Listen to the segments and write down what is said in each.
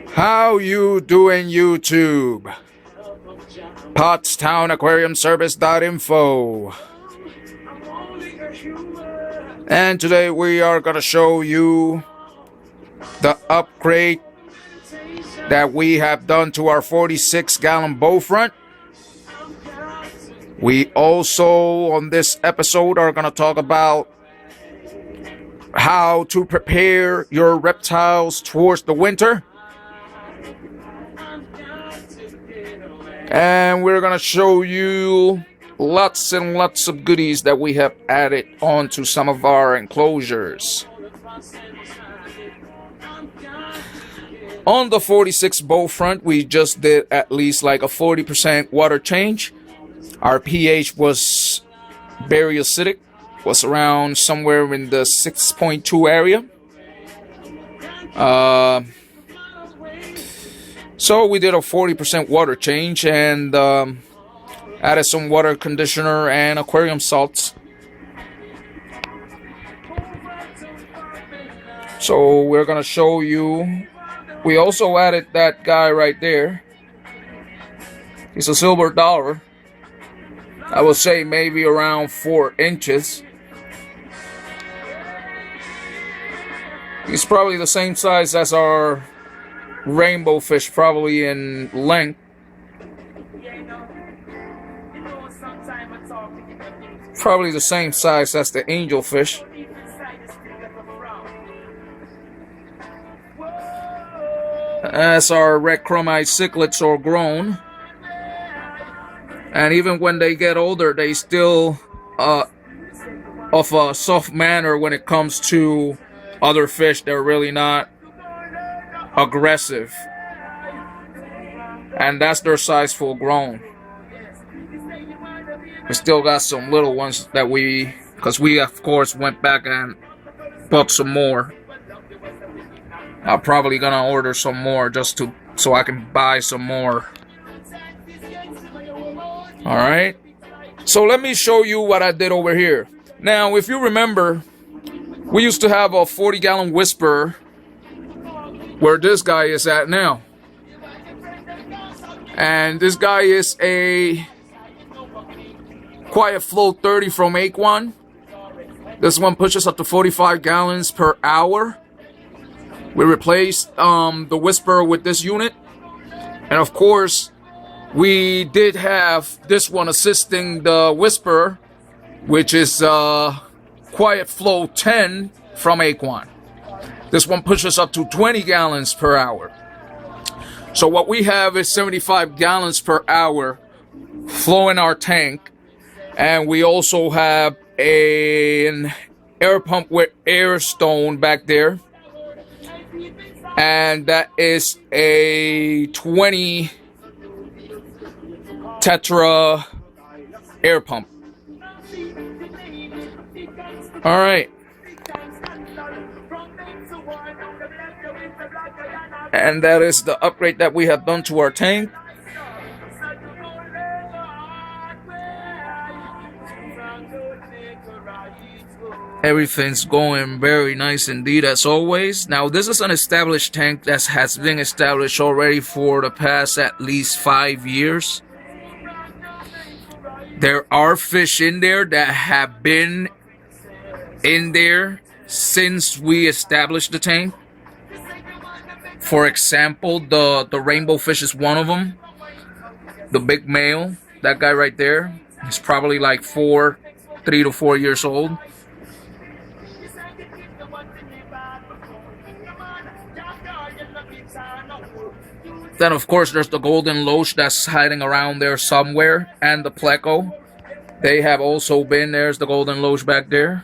How you doing, YouTube? PottstownAquariumService.Info. And today we are going to show you the upgrade that we have done to our 46-gallon bow front. We also, on this episode, are going to talk about how to prepare your reptiles towards the winter. And we're going to show you lots and lots of goodies that we have added onto some of our enclosures. On the 46 bow front, we just did at least like a 40% water change. Our pH was very acidic, was around somewhere in the 6.2 area. So we did a 40% water change and added some water conditioner and aquarium salts. So we're gonna show you. We also added that guy right there. He's a silver dollar. I would say maybe around 4 inches. He's probably the same size as our rainbow fish, probably in length. Probably the same size as the angel fish. As our red chromite cichlids are grown. And even when they get older, they still of a soft manner when it comes to other fish. They're really not aggressive. And that's their size full grown. We still got some little ones that because we of course went back and bought some more. I'm probably gonna order some more just so I can buy some more. Alright, so let me show you what I did over here. Now, if you remember, we used to have a 40-gallon whisper where this guy is at now. And this guy is a Quiet Flow 30 from Aquan. This one pushes up to 45 gallons per hour. We replaced the whisper with this unit. And of course, we did have this one assisting the whisper, which is Quiet Flow 10 from Aquan. This one pushes up to 20 gallons per hour. So what we have is 75 gallons per hour flow in our tank. And we also have an air pump with air stone back there. And that is a 20 Tetra air pump. All right. And that is the upgrade that we have done to our tank. Everything's going very nice indeed as always. Now this is an established tank that has been established already for the past at least 5 years. There are fish in there that have been in there since we established the tank. For example, the rainbow fish is one of them. The big male, that guy right there, he's probably like 3 to 4 years old. Then of course there's the golden loach that's hiding around there somewhere, and the pleco. They have also been. There's the golden loach back there.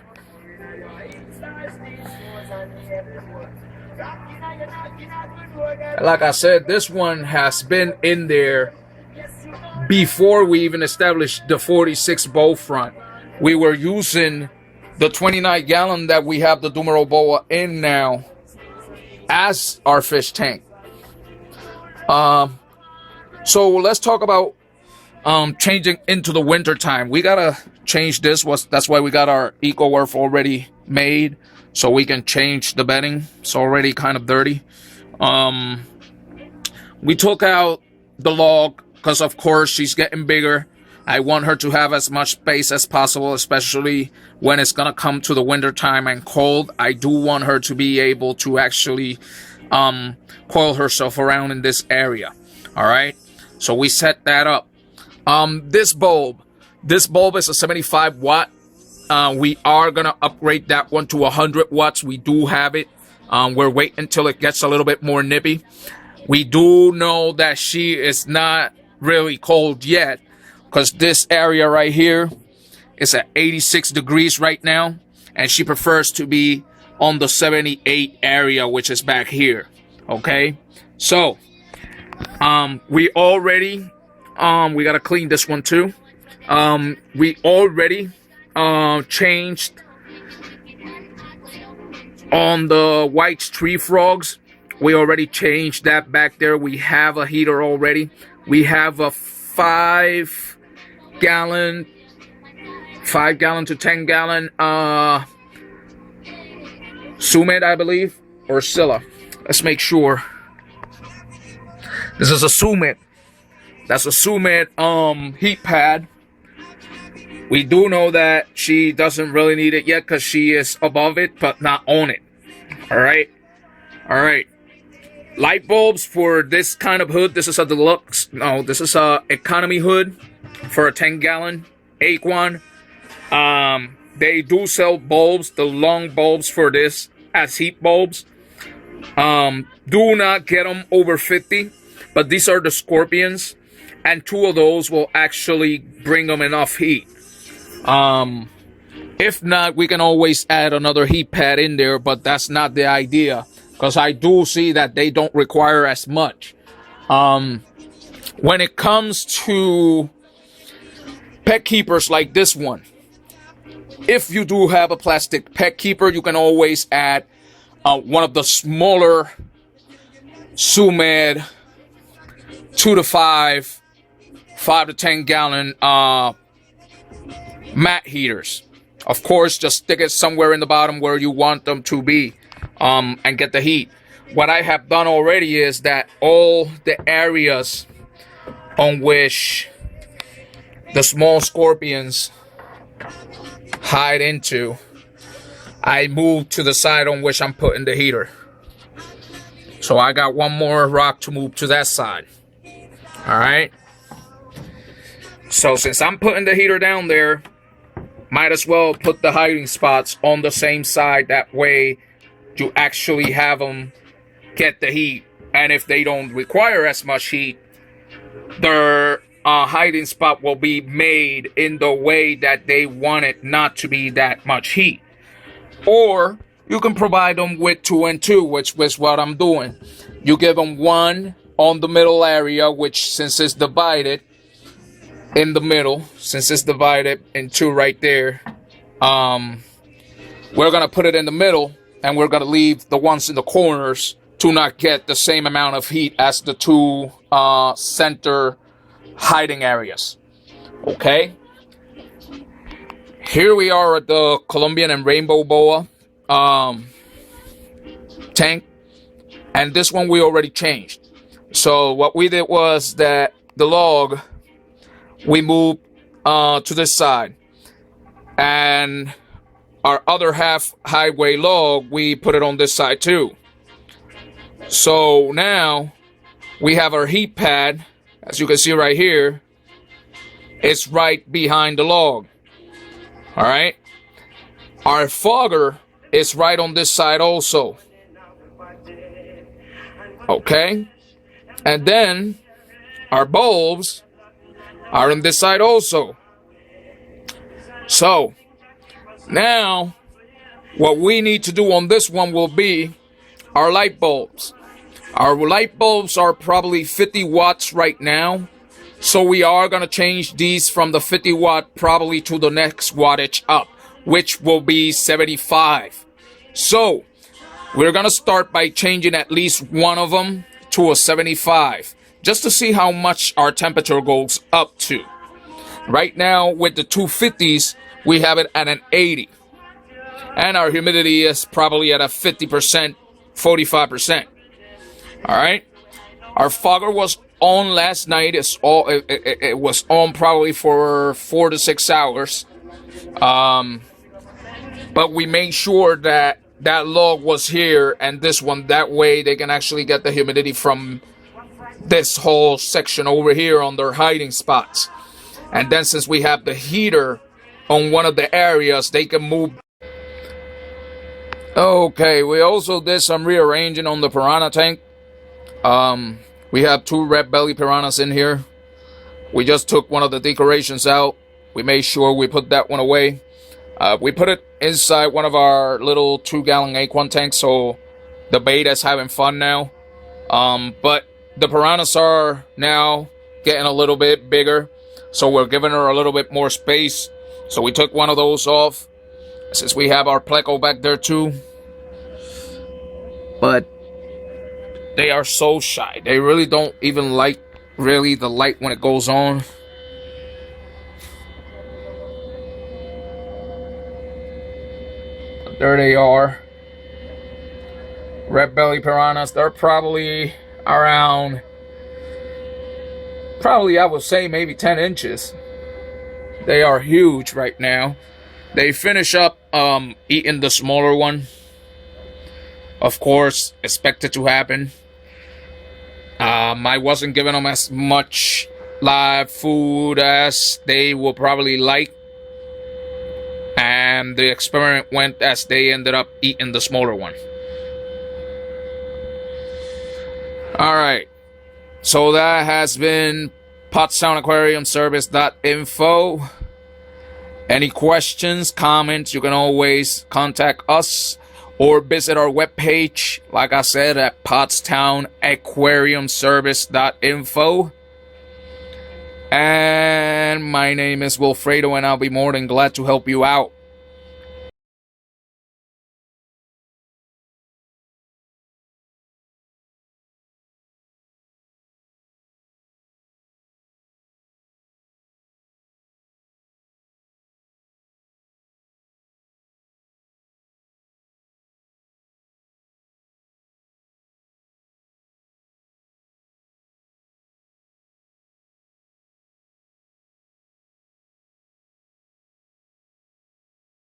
Like I said, this one has been in there before we even established the 46 bow front. We were using the 29-gallon that we have the Dumero boa in now as our fish tank. So let's talk about changing into the winter time. We gotta change this. That's why we got our Eco Earth already made, so we can change the bedding. It's already kind of dirty. We took out the log because, of course, she's getting bigger. I want her to have as much space as possible, especially when it's going to come to the winter time and cold. I do want her to be able to actually coil herself around in this area. All right. So we set that up. This bulb is a 75 watt. We are going to upgrade that one to 100 watts. We do have it. We're waiting until it gets a little bit more nippy. We do know that she is not really cold yet, because this area right here is at 86 degrees right now, and she prefers to be on the 78 area, which is back here. Okay, so we already we gotta clean this one too. We already changed on the white tree frogs. We already changed that back there. We have a heater already. We have a 5 gallon to 10 gallon Sumet, I believe, or Scylla. Let's make sure. This is a Sumet. That's a Sumet heat pad. We do know that she doesn't really need it yet because she is above it, but not on it. All right. Light bulbs for this kind of hood. This is a deluxe. No, this is a economy hood for a 10 gallon Aquan. They do sell bulbs, the long bulbs for this as heat bulbs. Do not get them over 50, but these are the Scorpions, and 2 of those will actually bring them enough heat. If not, we can always add another heat pad in there, but that's not the idea, because I do see that they don't require as much. When it comes to pet keepers like this one, if you do have a plastic pet keeper, you can always add one of the smaller Sumed 2 to 5 to 10 gallon mat heaters. Of course, just stick it somewhere in the bottom where you want them to be, and get the heat. What I have done already is that all the areas on which the small Scorpions hide into, I moved to the side on which I'm putting the heater. So I got one more rock to move to that side. Alright. So since I'm putting the heater down there, might as well put the hiding spots on the same side. That way you actually have them get the heat. And if they don't require as much heat, their hiding spot will be made in the way that they want it not to be that much heat. Or you can provide them with 2 and 2, which is what I'm doing. You give them one on the middle area, which since it's divided in the middle, since it's divided in 2 right there, we're going to put it in the middle, and we're going to leave the ones in the corners to not get the same amount of heat as the 2 center hiding areas. Okay? Here we are at the Colombian and Rainbow Boa tank, and this one we already changed. So what we did was that the log, we moved to this side, and our other half highway log, we put it on this side too. So now we have our heat pad, as you can see right here. It's right behind the log. All right. Our fogger is right on this side also. Okay. And then our bulbs are on this side also. So now what we need to do on this one will be our light bulbs. Our light bulbs are probably 50 watts right now. So we are going to change these from the 50 watt probably to the next wattage up, which will be 75. So we're going to start by changing at least one of them to a 75, just to see how much our temperature goes up to. Right now with the 250s, we have it at an 80. And our humidity is probably at a 50%, 45%. All right. Our fogger was on last night. It was on probably for 4 to 6 hours. But we made sure that that log was here and this one. That way they can actually get the humidity from this whole section over here on their hiding spots. And then since we have the heater on one of the areas, they can move. Okay, we also did some rearranging on the piranha tank. We have 2 red belly piranhas in here. We just took one of the decorations out. We made sure we put that one away. We put it inside one of our little 2-gallon aquarium tanks, so the beta's having fun now. But the piranhas are now getting a little bit bigger, so we're giving her a little bit more space. So we took one of those off, since we have our pleco back there too. But they are so shy. They really don't even like the light when it goes on. But there they are. Red belly piranhas. They're probably around, I would say maybe 10 inches. They are huge right now. They finish up eating the smaller one. Of course, expected to happen. I wasn't giving them as much live food as they will probably like. And the experiment went as they ended up eating the smaller one. Alright. So that has been PottstownAquariumService.Info. Any questions, comments, you can always contact us or visit our webpage, like I said, at PottstownAquariumService.Info. And my name is Wilfredo, and I'll be more than glad to help you out.